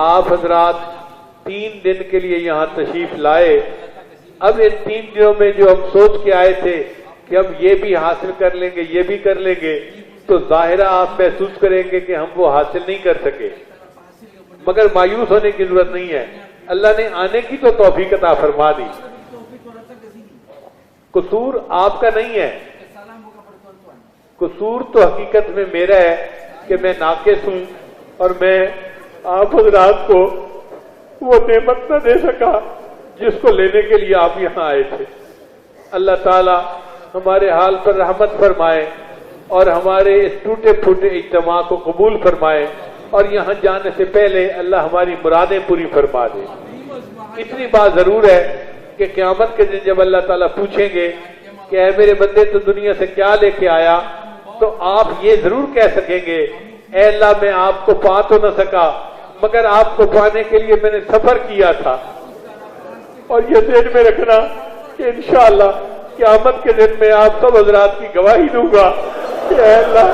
آپ حضرات 3 دن کے لیے یہاں تشریف لائے. اب ان 3 دنوں میں جو ہم سوچ کے آئے تھے کہ ہم یہ بھی حاصل کر لیں گے، یہ بھی کر لیں گے، تو ظاہرہ آپ محسوس کریں گے کہ ہم وہ حاصل نہیں کر سکے. مگر مایوس ہونے کی ضرورت نہیں ہے، اللہ نے آنے کی تو توفیق عطا فرما دی. قصور آپ کا نہیں ہے، قصور تو حقیقت میں میرا ہے کہ میں ناقص ہوں اور میں آپ حضرات کو وہ نعمت نہ دے سکا جس کو لینے کے لیے آپ یہاں آئے تھے. اللہ تعالی ہمارے حال پر رحمت فرمائے اور ہمارے اس ٹوٹے پھوٹے اجتماع کو قبول فرمائے اور یہاں جانے سے پہلے اللہ ہماری مرادیں پوری فرما دے. اتنی بات ضرور ہے کہ قیامت کے دن جب اللہ تعالیٰ پوچھیں گے کہ اے میرے بندے تو دنیا سے کیا لے کے آیا، تو آپ یہ ضرور کہہ سکیں گے اے اللہ میں آپ کو پا تو نہ سکا مگر آپ کو پانے کے لیے میں نے سفر کیا تھا. اور یہ ذہن میں رکھنا کہ انشاءاللہ قیامت کے دن میں آپ سب حضرات کی گواہی دوں گا کہ اے اللہ